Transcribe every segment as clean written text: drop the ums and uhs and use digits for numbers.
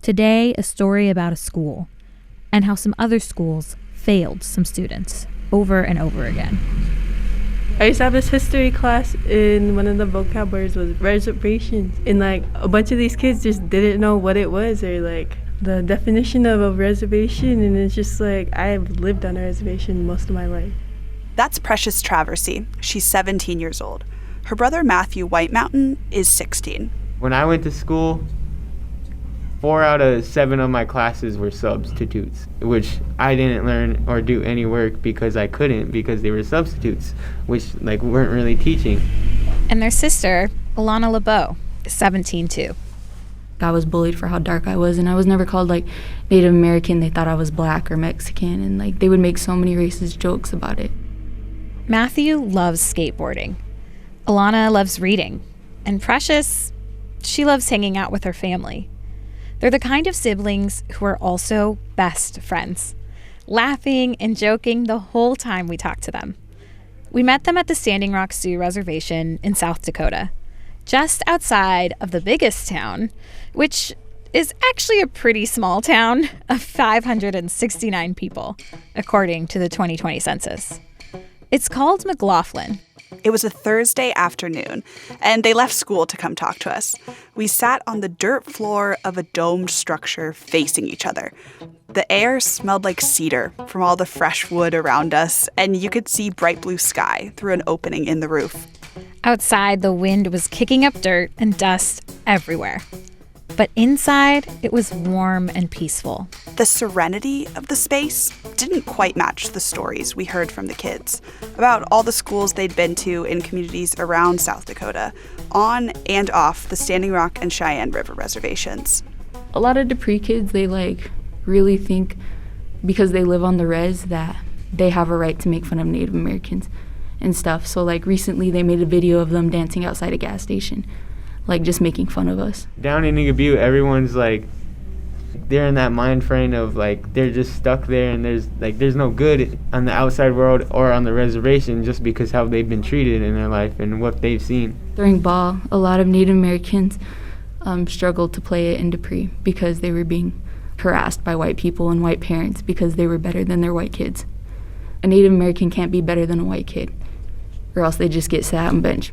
Today, a story about a school and how some other schools failed some students over and over again. I used to have this history class, and one of the vocab words was reservations. And like a bunch of these kids just didn't know what it was or like the definition of a reservation. And it's just like, I've lived on a reservation most of my life. That's Precious Traversy. She's 17 years old. Her brother Matthew White Mountain is 16. When I went to school, 4 out of 7 of my classes were substitutes, which I didn't learn or do any work because I couldn't, because they were substitutes, which weren't really teaching. And their sister, Alana LeBeau, is 17 too. I was bullied for how dark I was, and I was never called Native American. They thought I was black or Mexican, and they would make so many racist jokes about it. Matthew loves skateboarding. Alana loves reading. And Precious, she loves hanging out with her family. They're the kind of siblings who are also best friends, laughing and joking the whole time we talk to them. We met them at the Standing Rock Reservation in South Dakota, just outside of the biggest town, which is actually a pretty small town of 569 people, according to the 2020 census. It's called McLaughlin. It was a Thursday afternoon, and they left school to come talk to us. We sat on the dirt floor of a domed structure facing each other. The air smelled like cedar from all the fresh wood around us, and you could see bright blue sky through an opening in the roof. Outside, the wind was kicking up dirt and dust everywhere. But inside, it was warm and peaceful. The serenity of the space didn't quite match the stories we heard from the kids about all the schools they'd been to in communities around South Dakota, on and off the Standing Rock and Cheyenne River reservations. A lot of Dupree kids, they really think because they live on the res that they have a right to make fun of Native Americans and stuff. So recently they made a video of them dancing outside a gas station, just making fun of us. Down in Eagle Butte, everyone's they're in that mind frame of they're just stuck there, and there's no good on the outside world or on the reservation just because how they've been treated in their life and what they've seen. During ball, a lot of Native Americans struggled to play it in Dupree because they were being harassed by white people and white parents because they were better than their white kids. A Native American can't be better than a white kid, or else they just get sat on bench.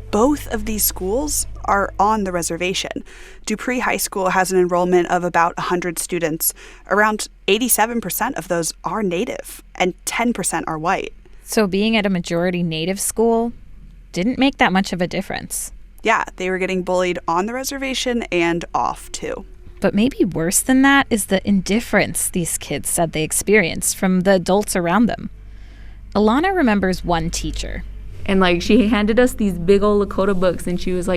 Both of these schools are on the reservation. Dupree High School has an enrollment of about 100 students. Around 87% of those are Native, and 10% are white. So being at a majority Native school didn't make that much of a difference. Yeah, they were getting bullied on the reservation and off, too. But maybe worse than that is the indifference these kids said they experienced from the adults around them. Alana remembers one teacher. And she handed us these big old Lakota books, and she was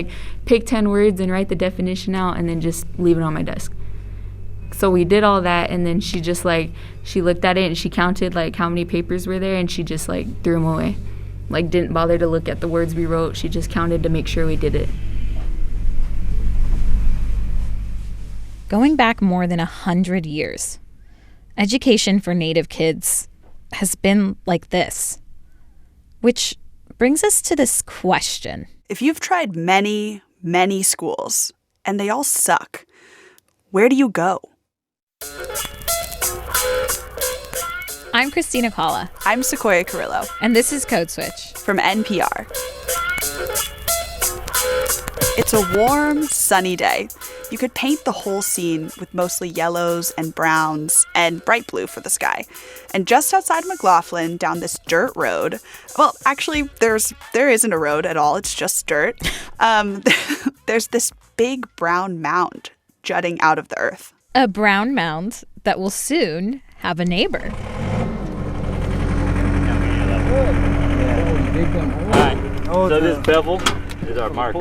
pick 10 words and write the definition out and then just leave it on my desk. So we did all that, and then she just she looked at it and she counted how many papers were there, and she just threw them away. Didn't bother to look at the words we wrote. She just counted to make sure we did it. Going back more than 100 years, education for Native kids has been like this, which brings us to this question. If you've tried many, many schools, and they all suck, where do you go? I'm Christina Kalla. I'm Sequoia Carrillo. And this is Code Switch. From NPR. It's a warm, sunny day. You could paint the whole scene with mostly yellows and browns and bright blue for the sky. And just outside McLaughlin, down this dirt road, well, actually, there isn't a road at all. It's just dirt. There's this big brown mound jutting out of the earth. A brown mound that will soon have a neighbor. So this bevel is our mark.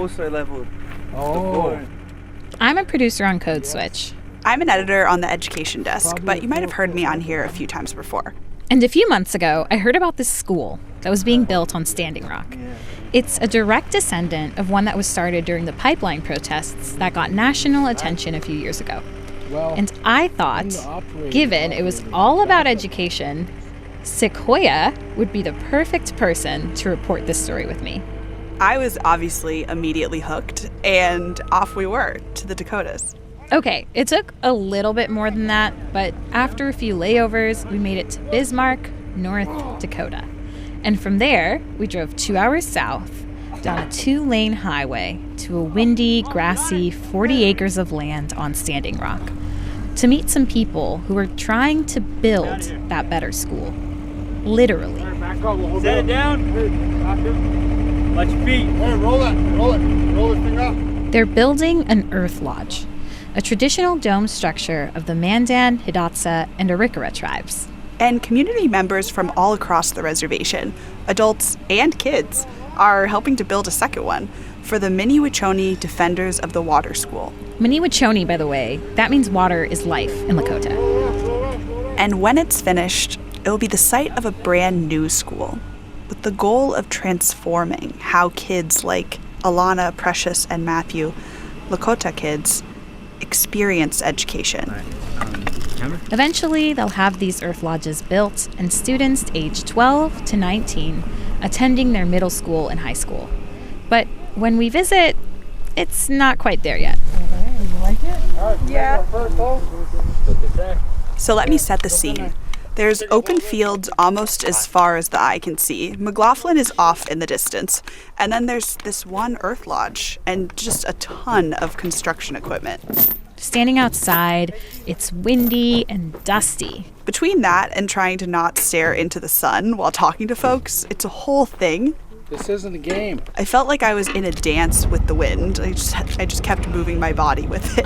I'm a producer on Code Switch. I'm an editor on the education desk, but you might have heard me on here a few times before. And a few months ago, I heard about this school that was being built on Standing Rock. It's a direct descendant of one that was started during the pipeline protests that got national attention a few years ago. And I thought, given it was all about education, Sequoia would be the perfect person to report this story with me. I was obviously immediately hooked, and off we were to the Dakotas. Okay, it took a little bit more than that, but after a few layovers, we made it to Bismarck, North Dakota. And from there, we drove 2 hours south down a 2-lane highway to a windy, grassy 40 acres of land on Standing Rock to meet some people who were trying to build that better school. Literally. Set it down. Watch your feet. Hey, roll this thing up. They're building an Earth Lodge, a traditional dome structure of the Mandan, Hidatsa, and Arikara tribes. And community members from all across the reservation, adults and kids, are helping to build a second one for the Mini-Wachoni Defenders of the Water School. Mini-Wachoni, by the way, that means water is life in Lakota. And when it's finished, it will be the site of a brand new school with the goal of transforming how kids like Alana, Precious, and Matthew, Lakota kids, experience education. Eventually, they'll have these Earth Lodges built and students aged 12 to 19 attending their middle school and high school. But when we visit, it's not quite there yet. You like it? Yeah. So let me set the scene. There's open fields almost as far as the eye can see. McLaughlin is off in the distance. And then there's this one Earth Lodge and just a ton of construction equipment. Standing outside, it's windy and dusty. Between that and trying to not stare into the sun while talking to folks, it's a whole thing. This isn't a game. I felt like I was in a dance with the wind. I just kept moving my body with it.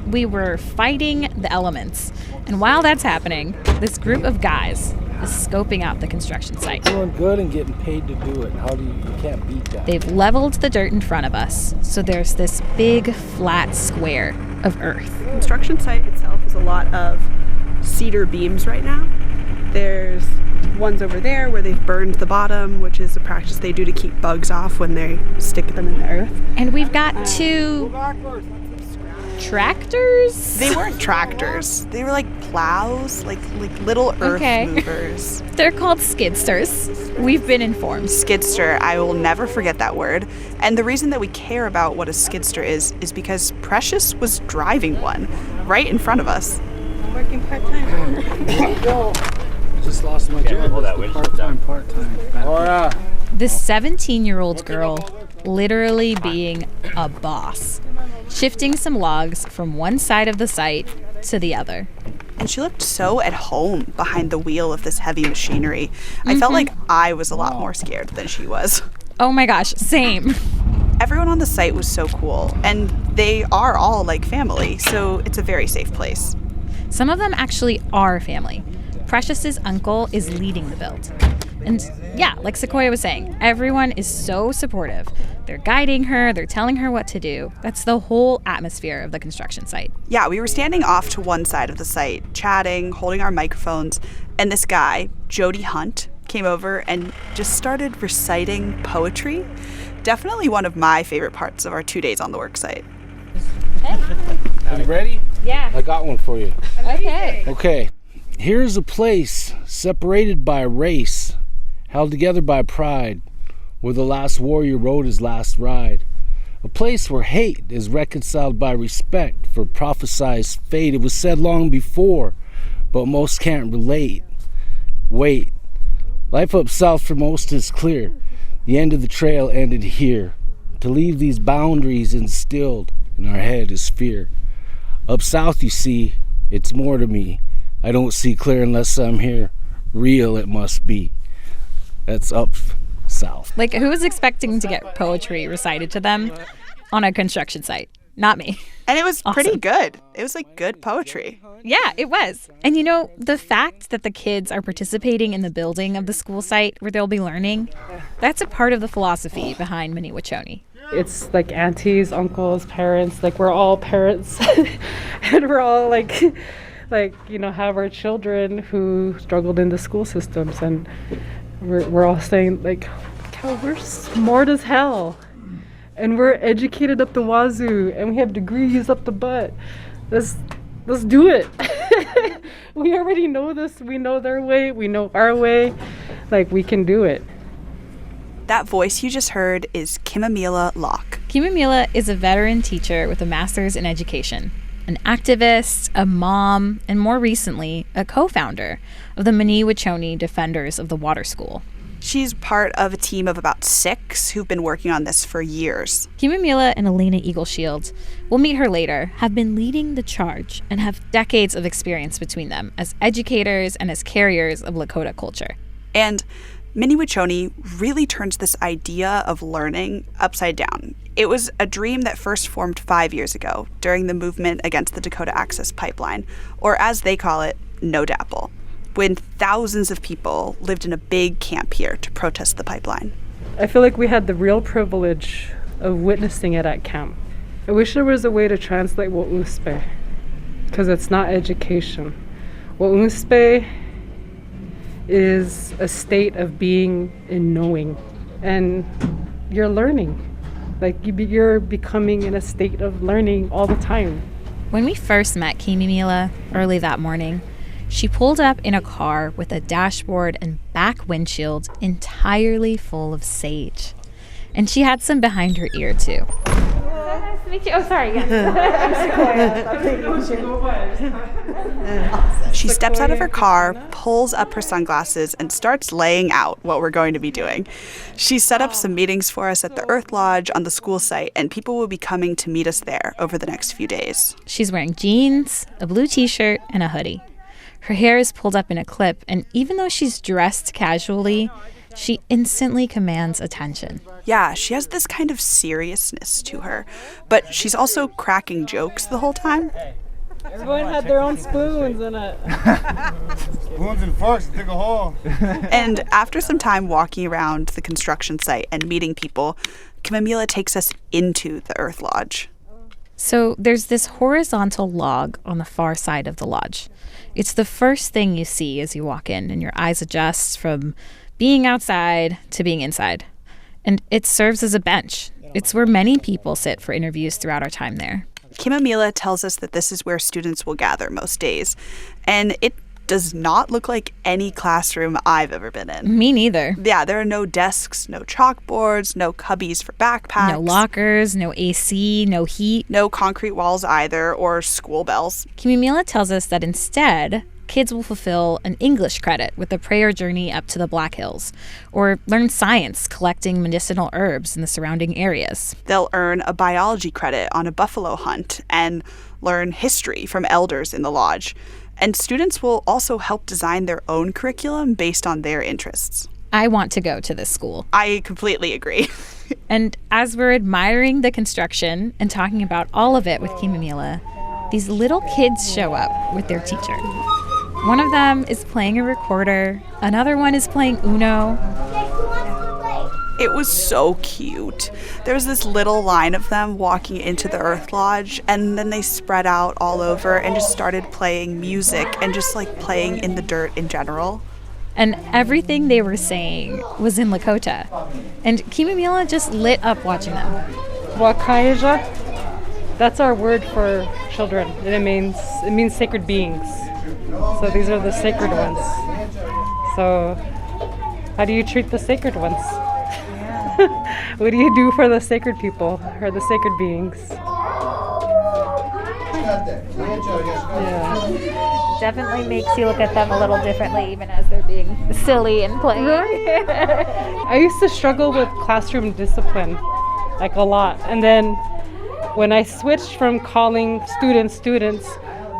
We were fighting the elements. And while that's happening, this group of guys is scoping out the construction site. Doing good and getting paid to do it. You can't beat that. They've leveled the dirt in front of us, so there's this big, flat square of earth. The construction site itself is a lot of cedar beams right now. There's ones over there where they've burned the bottom, which is a practice they do to keep bugs off when they stick them in the earth. And we've got 2 tractors? They weren't tractors. They were like plows, like little earth movers. They're called skidsters. We've been informed. Skidster, I will never forget that word. And the reason that we care about what a skidster is because Precious was driving one right in front of us. I'm working part-time. Just lost my job. Part-time. This 17-year-old girl literally being a boss, shifting some logs from one side of the site to the other. And she looked so at home behind the wheel of this heavy machinery. I felt like I was a lot more scared than she was. Oh my gosh, same. Everyone on the site was so cool, and they are all like family, so it's a very safe place. Some of them actually are family. Precious's uncle is leading the build. And yeah, like Sequoia was saying, everyone is so supportive. They're guiding her, they're telling her what to do. That's the whole atmosphere of the construction site. Yeah, we were standing off to one side of the site, chatting, holding our microphones, and this guy, Jody Hunt, came over and just started reciting poetry. Definitely one of my favorite parts of our 2 days on the work site. Are you ready? Yeah. I got one for you. Okay. Okay. Here's a place separated by race, held together by pride, where the last warrior rode his last ride. A place where hate is reconciled by respect for prophesied fate. It was said long before, but most can't relate. Wait. Life up south for most is clear. The end of the trail ended here. To leave these boundaries instilled in our head is fear. Up south, you see, it's more to me. I don't see clear unless I'm here. Real it must be. That's up south. Like, who was expecting to get poetry recited to them on a construction site? Not me. And it was Awesome. pretty good. It was like good poetry. Yeah, it was. And you know, the fact that the kids are participating in the building of the school site where they'll be learning, that's a part of the philosophy behind Mini-Wachoni. It's like aunties, uncles, parents, like we're all parents and we're all like you know, have our children who struggled in the school systems, and we're all saying like, we're smart as hell and we're educated up the wazoo and we have degrees up the butt. Let's do it. We already know this. We know their way, we know our way. Like, we can do it. That voice you just heard is Kimamila Locke. Kimamila is a veteran teacher with a master's in education. an activist, a mom, and more recently, a co-founder of the Mini-Wachoni Defenders of the Water School. She's part of a team of about 6 who've been working on this for years. Kimamila and Elena Eagleshield, we'll meet her later, have been leading the charge and have decades of experience between them as educators and as carriers of Lakota culture. And Mini-Wachoni really turns this idea of learning upside down. It was a dream that first formed 5 years ago during the movement against the Dakota Access Pipeline, or as they call it, No DAPL, when thousands of people lived in a big camp here to protest the pipeline. I feel like we had the real privilege of witnessing it at camp. I wish there was a way to translate Wo'uspe, because it's not education. Wo'uspe is a state of being and knowing, and you're learning. Like you're becoming in a state of learning all the time. When we first met Kimamila early that morning, she pulled up in a car with a dashboard and back windshield entirely full of sage. And she had some behind her ear, too. Nice to meet you. Oh, sorry. She steps out of her car, pulls up her sunglasses, and starts laying out what we're going to be doing. She set up some meetings for us at the Earth Lodge on the school site, and people will be coming to meet us there over the next few days. She's wearing jeans, a blue t-shirt, and a hoodie. Her hair is pulled up in a clip, and even though she's dressed casually, she instantly commands attention. Yeah, she has this kind of seriousness to her, but she's also cracking jokes the whole time. Everyone had their own spoons in it. Spoons and forks, dig a hole. And after some time walking around the construction site and meeting people, Kimamila takes us into the Earth Lodge. So there's this horizontal log on the far side of the lodge. It's the first thing you see as you walk in, and your eyes adjust from being outside to being inside. And it serves as a bench. It's where many people sit for interviews throughout our time there. Kimamila tells us that this is where students will gather most days, and it does not look like any classroom I've ever been in. Me neither. Yeah, there are no desks, no chalkboards, no cubbies for backpacks. No lockers, no AC, no heat. No concrete walls either, or school bells. Kimamila tells us that instead, kids will fulfill an English credit with a prayer journey up to the Black Hills, or learn science collecting medicinal herbs in the surrounding areas. They'll earn a biology credit on a buffalo hunt and learn history from elders in the lodge. And students will also help design their own curriculum based on their interests. I want to go to this school. I completely agree. And as we're admiring the construction and talking about all of it with Kimamila, these little kids show up with their teacher. One of them is playing a recorder. Another one is playing Uno. It was so cute. There was this little line of them walking into the Earth Lodge, and then they spread out all over and just started playing music and just like playing in the dirt in general. And everything they were saying was in Lakota. And Kimamila just lit up watching them. Wakaija, that's our word for children. And it means sacred beings. So these are the sacred ones. So how do you treat the sacred ones? What do you do for the sacred people or the sacred beings? Yeah. Definitely makes you look at them a little differently, even as they're being silly and playing. I used to struggle with classroom discipline, like a lot. And then when I switched from calling students to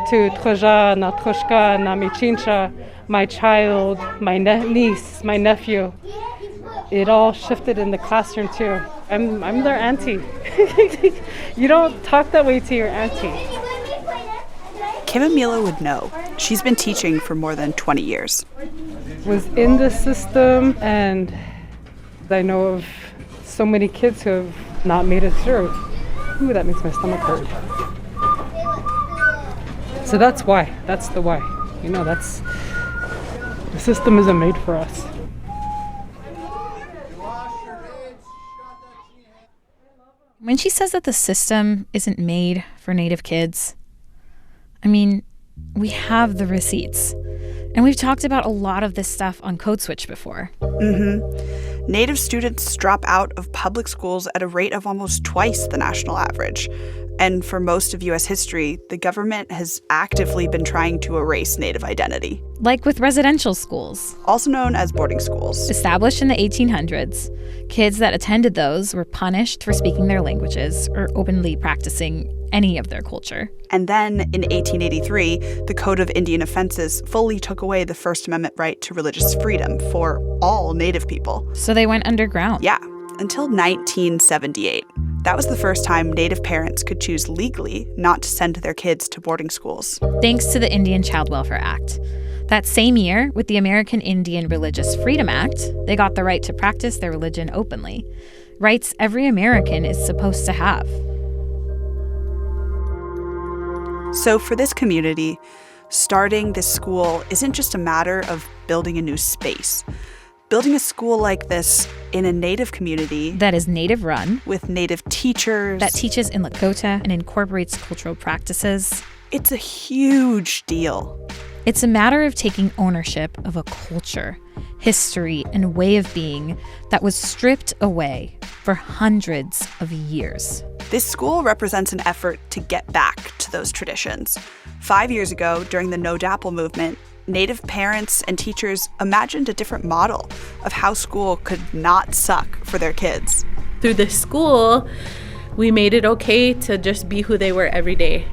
Tchoja, na Tchoshka, na Michincha, my child, my niece, my nephew, it all shifted in the classroom too. I'm their auntie. You don't talk that way to your auntie. Kimamila would know. She's been teaching for more than 20 years. Was in the system, and I know of so many kids who have not made it through. Ooh, that makes my stomach hurt. So that's why. That's the why. You know, the system isn't made for us. When she says that the system isn't made for Native kids, I mean, we have the receipts. And we've talked about a lot of this stuff on Code Switch before. Mm-hmm. Native students drop out of public schools at a rate of almost twice the national average. And for most of U.S. history, the government has actively been trying to erase Native identity. Like with residential schools, Also known as boarding schools. established in the 1800s, kids that attended those were punished for speaking their languages or openly practicing any of their culture. And then in 1883, the Code of Indian Offenses fully took away the First Amendment right to religious freedom for all Native people. So they went underground. Yeah, until 1978. That was the first time Native parents could choose legally not to send their kids to boarding schools. Thanks to the Indian Child Welfare Act. That same year, with the American Indian Religious Freedom Act, they got the right to practice their religion openly. Rights every American is supposed to have. So for this community, starting this school isn't just a matter of building a new space. Building a school like this in a Native community That is Native run, with Native teachers, that teaches in Lakota and incorporates cultural practices. it's a huge deal. It's a matter of taking ownership of a culture, history, and way of being that was stripped away for hundreds of years. This school represents an effort to get back to those traditions. 5 years ago, during the No Dapple movement, Native parents and teachers imagined a different model of how school could not suck for their kids. Through the school, we made it okay to just be who they were every day.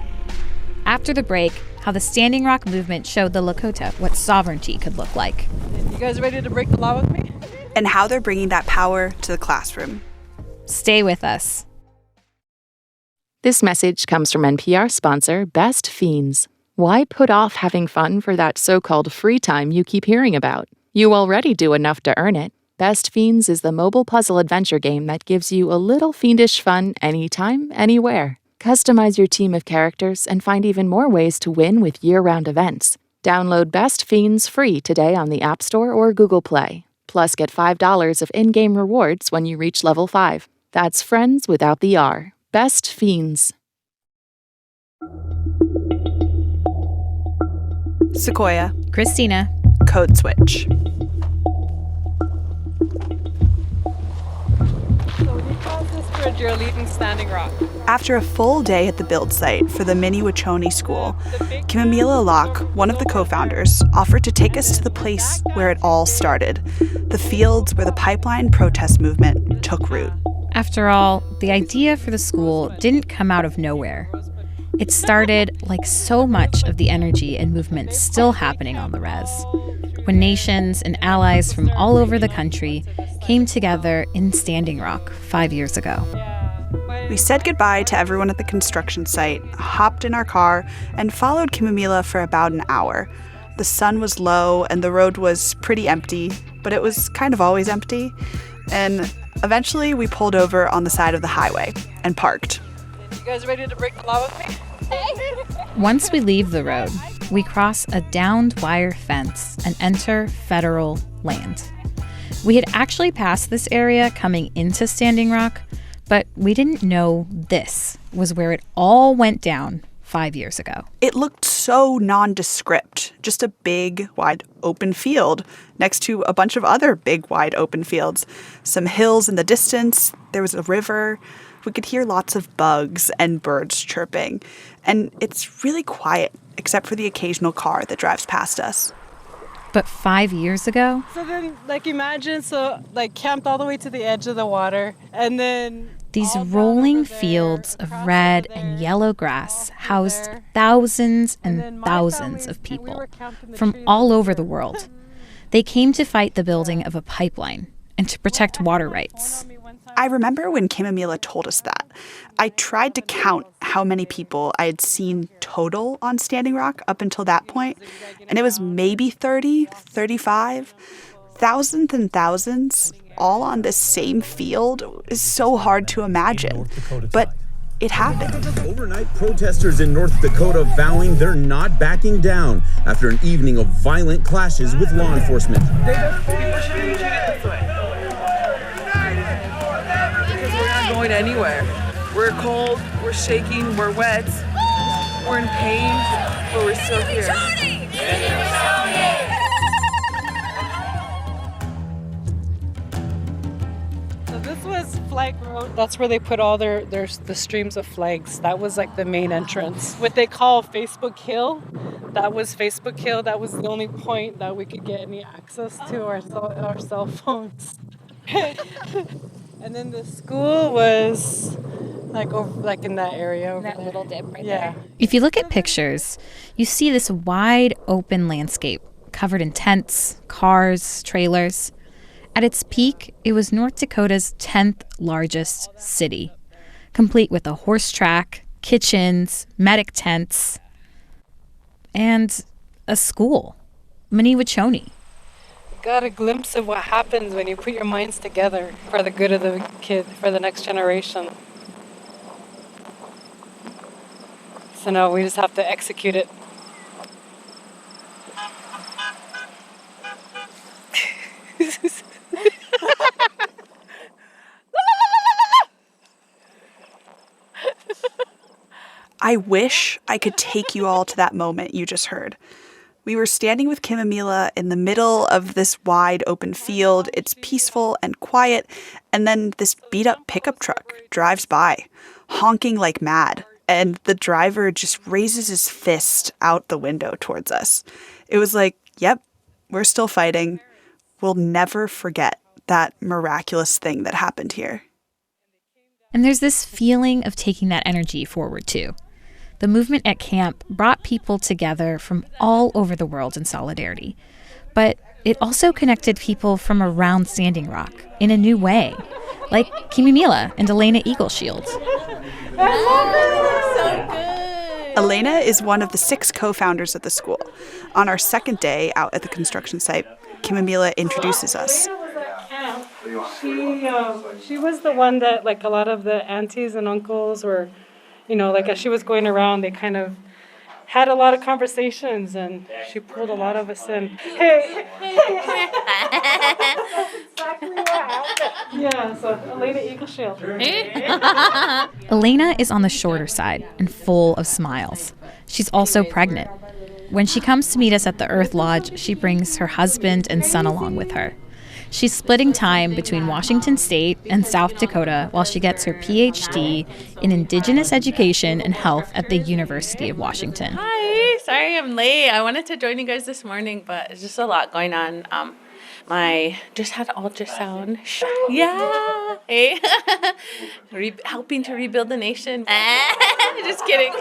After the break, how the Standing Rock movement showed the Lakota what sovereignty could look like. You guys ready to break the law with me? And how they're bringing that power to the classroom. Stay with us. This message comes from NPR sponsor Best Fiends. Why put off having fun for that so-called free time you keep hearing about? You already do enough to earn it. Best Fiends is the mobile puzzle adventure game that gives you a little fiendish fun anytime, anywhere. Customize your team of characters and find even more ways to win with year-round events. Download Best Fiends free today on the App Store or Google Play. Plus, get $5 of in-game rewards when you reach level 5. That's friends without the R. Best Fiends. Sequoia, Christina. Code Switch. So when you cross this bridge, you're leaving Standing Rock. After a full day at the build site for the mini Wachoni school, Kimamila Locke, one of the co-founders, offered to take us to the place where it all started, the fields where the pipeline protest movement took root. After all, the idea for the school didn't come out of nowhere. It started, like so much of the energy and movement still happening on the res, when nations and allies from all over the country came together in Standing Rock 5 years ago. We said goodbye to everyone at the construction site, hopped in our car, and followed Kimamila for about an hour. The sun was low and the road was pretty empty, but it was kind of always empty. And eventually we pulled over on the side of the highway and parked. You guys ready to break the law with me? Once we leave the road, we cross a downed wire fence and enter federal land. We had actually passed this area coming into Standing Rock, but we didn't know this was where it all went down 5 years ago. It looked so nondescript, just a big, wide open field next to a bunch of other big, wide open fields. Some hills in the distance, there was a river. We could hear lots of bugs and birds chirping. And it's really quiet, except for the occasional car that drives past us. But 5 years ago, So then, imagine, camped all the way to the edge of the water, and then these all down rolling over there, fields of across red over and there, yellow grass over housed there. thousands And and then my thousands family, of we people were camped in the from trees all over over the there. world. They came to fight the building of a pipeline and to protect water rights. I remember when Kimamila told us that. I tried to count how many people I had seen total on Standing Rock up until that point, and it was maybe 30, 35. Thousands and thousands, all on this same field, is so hard to imagine. But it happened. Overnight, protesters in North Dakota vowing they're not backing down after an evening of violent clashes with law enforcement. People shouldn't be treated this way. Because we're not going anywhere. We're cold, we're shaking, we're wet, we're in pain, but we're still here. So this was Flight Road That's where they put all the streams of flags. That was like the main entrance. What they call Facebook Hill, that was Facebook Hill. That was the only point that we could get any access to our cell phones. And then the school was like in that area over that there. little dip right Yeah. there. If you look at pictures, you see this wide open landscape covered in tents, cars, trailers. At its peak, it was North Dakota's 10th largest city, complete with a horse track, kitchens, medic tents, and a school, Maniwachoni. Got a glimpse of what happens when you put your minds together for the good of the kid, for the next generation. So now we just have to execute it. I wish I could take you all to that moment you just heard. We were standing with Kim and Mila in the middle of this wide open field. It's peaceful and quiet, and then this beat-up pickup truck drives by, honking like mad, and the driver just raises his fist out the window towards us. It was like, yep, we're still fighting. We'll never forget that miraculous thing that happened here. And there's this feeling of taking that energy forward, too. The movement at camp brought people together from all over the world in solidarity. But it also connected people from around Standing Rock in a new way, like Kimimila and Elena Eagleshield. Elena is one of the 6 co-founders of the school. On our second day out at the construction site, Kimimila introduces us. She was the one that, like, a lot of the aunties and uncles were, like as she was going around, they kind of had a lot of conversations, and she pulled a lot of us in. Hey! That's exactly what happened. Yeah, so Elena Eagleshield. Elena is on the shorter side and full of smiles. She's also pregnant. When she comes to meet us at the Earth Lodge, she brings her husband and son along with her. She's splitting time between Washington State and South Dakota while she gets her PhD in Indigenous Education and Health at the University of Washington. Hi, sorry I'm late. I wanted to join you guys this morning, but it's just a lot going on. Just had ultrasound. Yeah. Hey. Helping to rebuild the nation. Just kidding.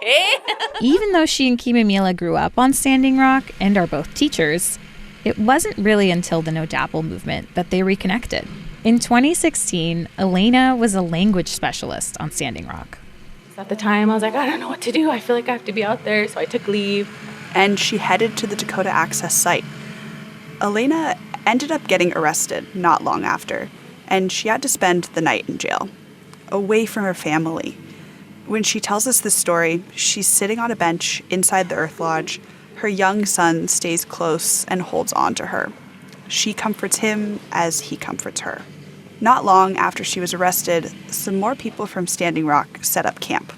Hey. Even though she and Kimimila grew up on Standing Rock and are both teachers, it wasn't really until the No Dapple movement that they reconnected. In 2016, Elena was a language specialist on Standing Rock. At the time, I was like, I don't know what to do. I feel like I have to be out there, so I took leave. And she headed to the Dakota Access site. Elena ended up getting arrested not long after, and she had to spend the night in jail, away from her family. When she tells us this story, she's sitting on a bench inside the Earth Lodge. Her young son stays close and holds on to her. She comforts him as he comforts her. Not long after she was arrested, some more people from Standing Rock set up camp.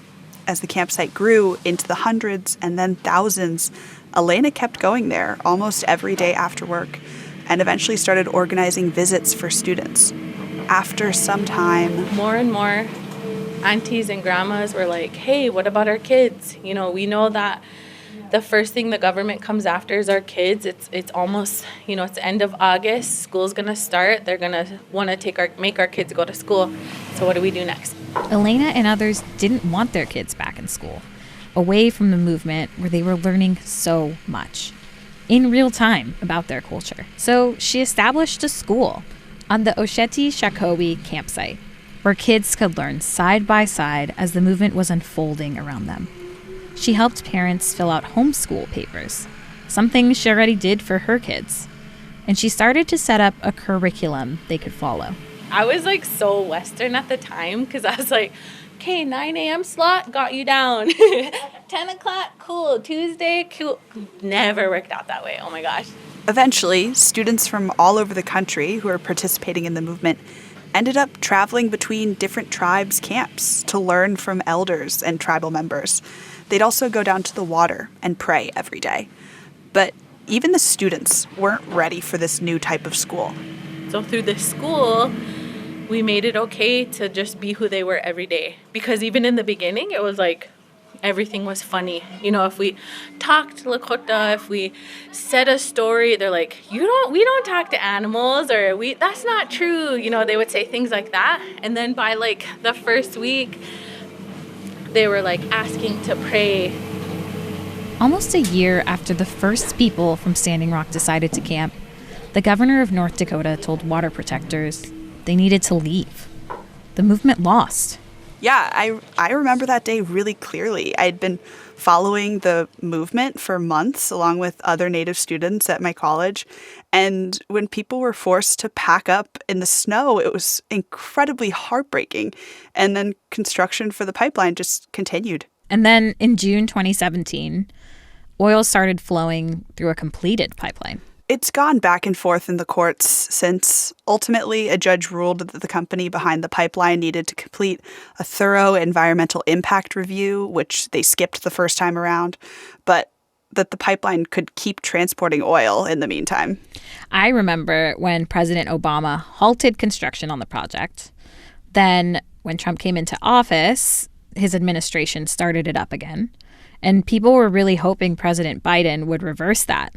As the campsite grew into the hundreds and then thousands, Elena kept going there almost every day after work and eventually started organizing visits for students. After some time, more and more aunties and grandmas were like, hey, what about our kids? We know that the first thing the government comes after is our kids. It's almost, it's the end of August. School's going to start. They're going to want to make our kids go to school. So what do we do next? Elena and others didn't want their kids back in school, away from the movement where they were learning so much, in real time, about their culture. So she established a school on the Osheti-Shakowi campsite, where kids could learn side by side as the movement was unfolding around them. She helped parents fill out homeschool papers, something she already did for her kids. And she started to set up a curriculum they could follow. I was like so Western at the time because I was like, okay, 9 a.m. slot, got you down. 10 o'clock, cool. Tuesday, cool. Never worked out that way. Oh my gosh. Eventually, students from all over the country who were participating in the movement ended up traveling between different tribes' camps to learn from elders and tribal members. They'd also go down to the water and pray every day. But even the students weren't ready for this new type of school. So through this school, we made it okay to just be who they were every day. Because even in the beginning, it was like everything was funny. You know, if we talked Lakota, if we said a story, they're like, we don't talk to animals, or that's not true. You know, they would say things like that. And then by like the first week, they were like asking to pray. Almost a year after the first people from Standing Rock decided to camp, the governor of North Dakota told water protectors they needed to leave. The movement lost. Yeah, I remember that day really clearly. I'd been following the movement for months along with other Native students at my college. And when people were forced to pack up in the snow, it was incredibly heartbreaking. And then construction for the pipeline just continued. And then in June 2017, oil started flowing through a completed pipeline. It's gone back and forth in the courts since ultimately a judge ruled that the company behind the pipeline needed to complete a thorough environmental impact review, which they skipped the first time around, but that the pipeline could keep transporting oil in the meantime. I remember when President Obama halted construction on the project. Then when Trump came into office, his administration started it up again. And people were really hoping President Biden would reverse that.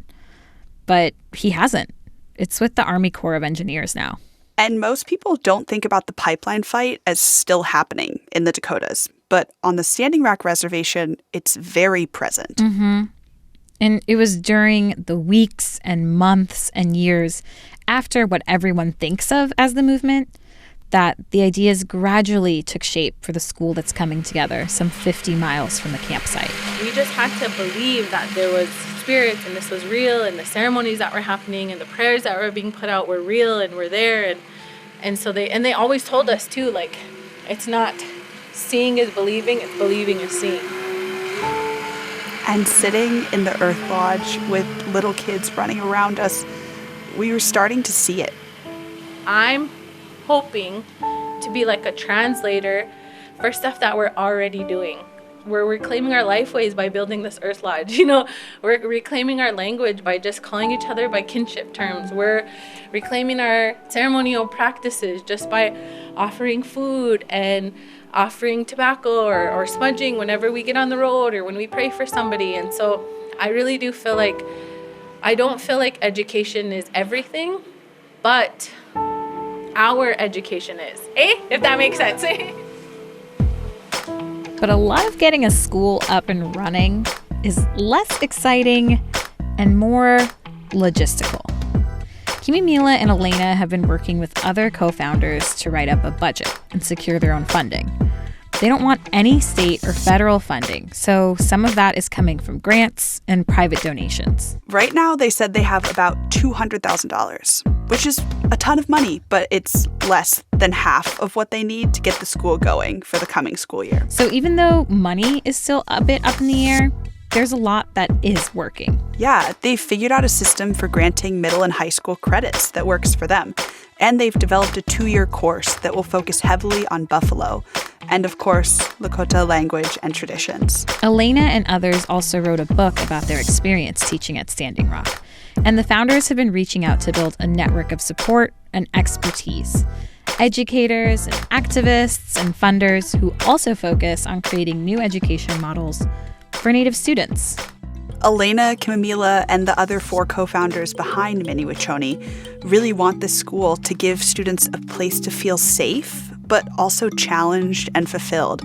But he hasn't. It's with the Army Corps of Engineers now. And most people don't think about the pipeline fight as still happening in the Dakotas. But on the Standing Rock Reservation, it's very present. Mm-hmm. And it was during the weeks and months and years after what everyone thinks of as the movement that the ideas gradually took shape for the school that's coming together some 50 miles from the campsite. We just had to believe that there was spirits and this was real, and the ceremonies that were happening and the prayers that were being put out were real and were there. And so they always told us too, like, it's not seeing is believing, it's believing is seeing. And sitting in the Earth Lodge with little kids running around us, we were starting to see it. I'm hoping to be like a translator for stuff that we're already doing. We're reclaiming our lifeways by building this Earth Lodge. You know, we're reclaiming our language by just calling each other by kinship terms. We're reclaiming our ceremonial practices just by offering food and offering tobacco or smudging whenever we get on the road or when we pray for somebody. And so I really do feel like, I don't feel like education is everything, but our education is, if that makes sense. But a lot of getting a school up and running is less exciting and more logistical. Kimimila and Elena have been working with other co-founders to write up a budget and secure their own funding. They don't want any state or federal funding, so some of that is coming from grants and private donations. Right now, they said they have about $200,000, which is a ton of money, but it's less than half of what they need to get the school going for the coming school year. So even though money is still a bit up in the air, there's a lot that is working. Yeah, they've figured out a system for granting middle and high school credits that works for them. And they've developed a 2-year course that will focus heavily on buffalo and, of course, Lakota language and traditions. Elena and others also wrote a book about their experience teaching at Standing Rock. And the founders have been reaching out to build a network of support and expertise. Educators and activists and funders who also focus on creating new education models for Native students. Elena, Kimimila, and the other 4 co-founders behind Mini-Wachoni really want this school to give students a place to feel safe, but also challenged and fulfilled.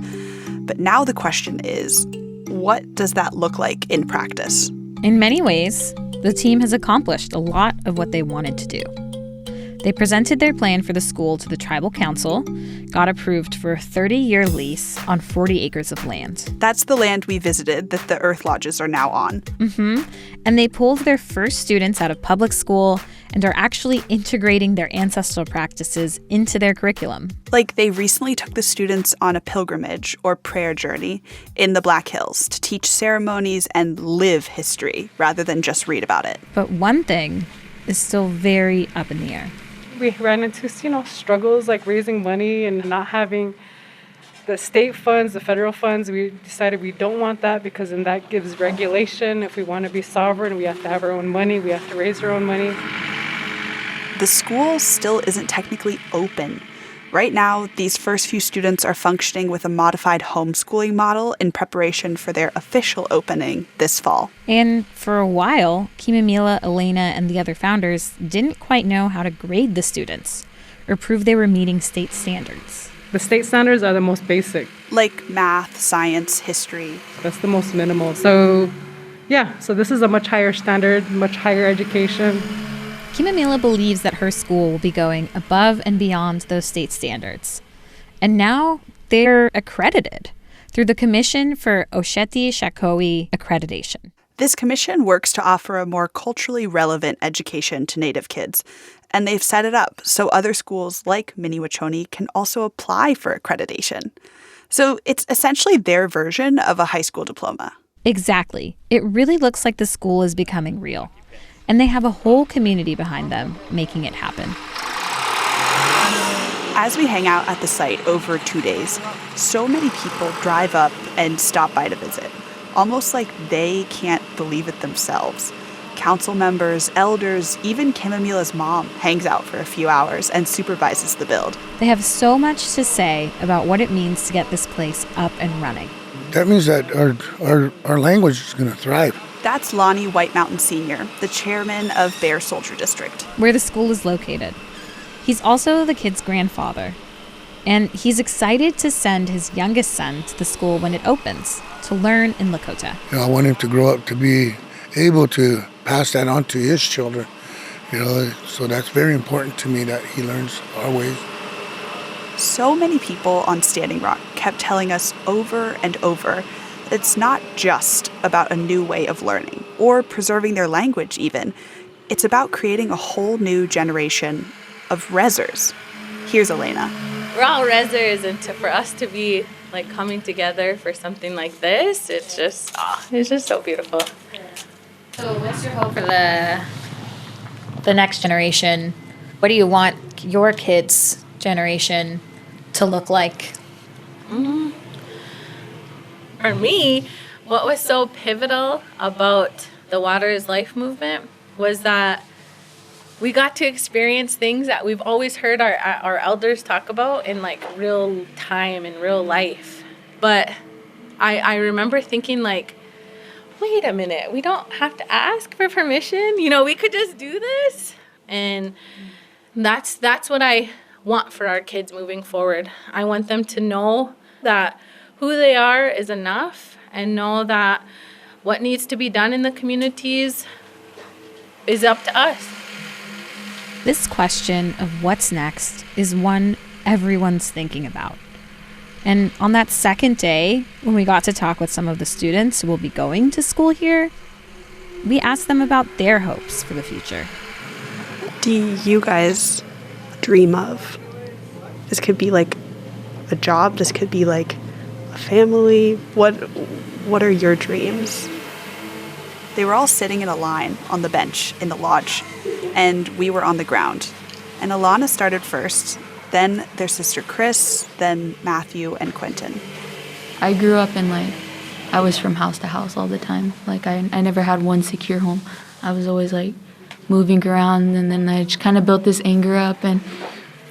But now the question is, what does that look like in practice? In many ways, the team has accomplished a lot of what they wanted to do. They presented their plan for the school to the tribal council, got approved for a 30-year lease on 40 acres of land. That's the land we visited that the Earth Lodges are now on. Mm-hmm. And they pulled their first students out of public school and are actually integrating their ancestral practices into their curriculum. Like they recently took the students on a pilgrimage or prayer journey in the Black Hills to teach ceremonies and live history rather than just read about it. But one thing is still very up in the air. We ran into, struggles like raising money and not having the state funds, the federal funds. We decided we don't want that because then that gives regulation. If we want to be sovereign, we have to have our own money. We have to raise our own money. the school still isn't technically open. Right now, these first few students are functioning with a modified homeschooling model in preparation for their official opening this fall. And for a while, Kimamila, Elena, and the other founders didn't quite know how to grade the students or prove they were meeting state standards. The state standards are the most basic. Like math, science, history. That's the most minimal. So this is a much higher standard, much higher education. Kimamila believes that her school will be going above and beyond those state standards. And now they're accredited through the Commission for Osheti Shakoi Accreditation. This commission works to offer a more culturally relevant education to Native kids, and they've set it up so other schools like Mini-Wachoni can also apply for accreditation. So it's essentially their version of a high school diploma. Exactly. It really looks like the school is becoming real. And they have a whole community behind them making it happen. As we hang out at the site over 2 days, so many people drive up and stop by to visit, almost like they can't believe it themselves. Council members, elders, even Kimamila's mom hangs out for a few hours and supervises the build. They have so much to say about what it means to get this place up and running. That means that our language is going to thrive. That's Lonnie White Mountain Sr., the chairman of Bear Soldier District, where the school is located. He's also the kid's grandfather, and he's excited to send his youngest son to the school when it opens to learn in Lakota. I want him to grow up to be able to pass that on to his children. So that's very important to me that he learns our ways. So many people on Standing Rock kept telling us over and over it's not just about a new way of learning or preserving their language even. It's about creating a whole new generation of rezzers. Here's Elena. We're all rezzers, and for us to be like coming together for something like this, it's just so beautiful. So what's your hope for the next generation? What do you want your kids' generation to look like? Mm-hmm. For me, what was so pivotal about the Water is Life movement was that we got to experience things that we've always heard our elders talk about in like real time and real life. But I remember thinking like, wait a minute, we don't have to ask for permission. We could just do this. And that's what I want for our kids moving forward. I want them to know that who they are is enough, and know that what needs to be done in the communities is up to us. This question of what's next is one everyone's thinking about. And on that second day, when we got to talk with some of the students who will be going to school here, we asked them about their hopes for the future. What do you guys dream of? This could be like a job, this could be like a family. What are your dreams? They were all sitting in a line on the bench in the lodge, and we were on the ground. And Alana started first, then their sister Chris, then Matthew and Quentin. I grew up in I was from house to house all the time. I never had one secure home. I was always moving around, and then I just kind of built this anger up, and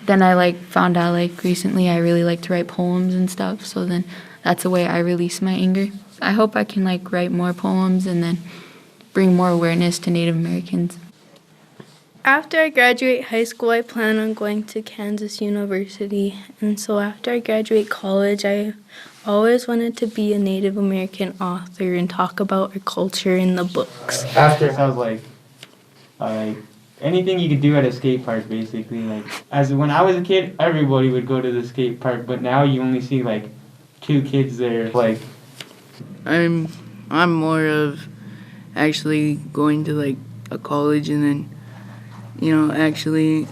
then I found out recently I really like to write poems and stuff, so then that's the way I release my anger. I hope I can write more poems and then bring more awareness to Native Americans. After I graduate high school, I plan on going to Kansas University, and so after I graduate college, I always wanted to be a Native American author and talk about our culture in the books. After I was anything you could do at a skate park, basically. When I was a kid, everybody would go to the skate park, but now you only see 2 kids there. I'm more of actually going to a college, and then actually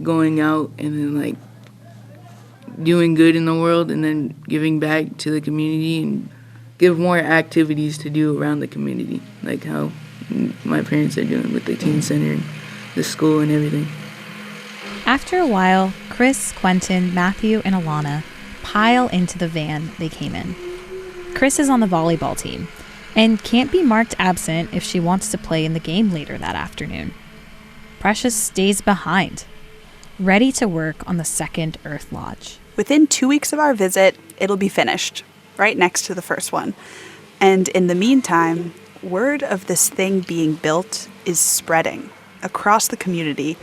going out and then doing good in the world, and then giving back to the community and give more activities to do around the community, like how my parents are doing with the teen center and the school and everything. After a while, Chris, Quentin, Matthew, and Alana pile into the van they came in. Chris is on the volleyball team and can't be marked absent if she wants to play in the game later that afternoon. Precious stays behind, ready to work on the second Earth Lodge. Within 2 weeks of our visit, it'll be finished, right next to the first one. And in the meantime, word of this thing being built is spreading across the community,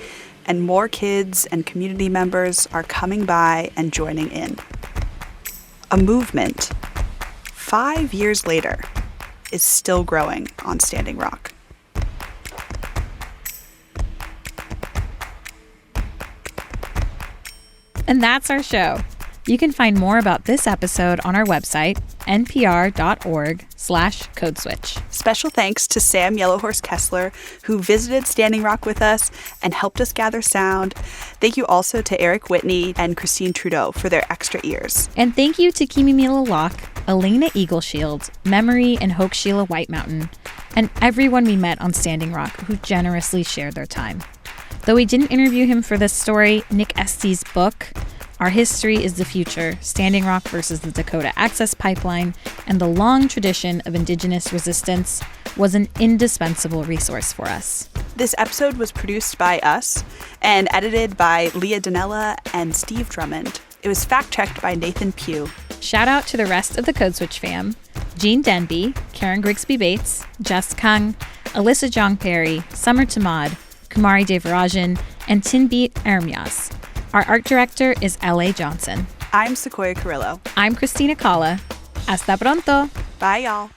and more kids and community members are coming by and joining in. A movement, 5 years later, is still growing on Standing Rock. And that's our show. You can find more about this episode on our website, npr.org/codeswitch. Special thanks to Sam Yellowhorse Kessler, who visited Standing Rock with us and helped us gather sound. Thank you also to Eric Whitney and Christine Trudeau for their extra ears. And thank you to Kimimila Locke, Elena Eagleshield, Memory and Hoke Sheila White Mountain, and everyone we met on Standing Rock who generously shared their time. Though we didn't interview him for this story, Nick Estey's book, Our History is the Future, Standing Rock versus the Dakota Access Pipeline, and the Long Tradition of Indigenous Resistance, was an indispensable resource for us. This episode was produced by us and edited by Leah Danella and Steve Drummond. It was fact-checked by Nathan Pugh. Shout out to the rest of the Code Switch fam: Jean Denby, Karen Grigsby Bates, Jess Kung, Alyssa Jong Perry, Summer Tamad, Kumari Devarajan, and Tinbeat Ermias. Our art director is L.A. Johnson. I'm Sequoia Carrillo. I'm Christina Kalla. Hasta pronto. Bye, y'all.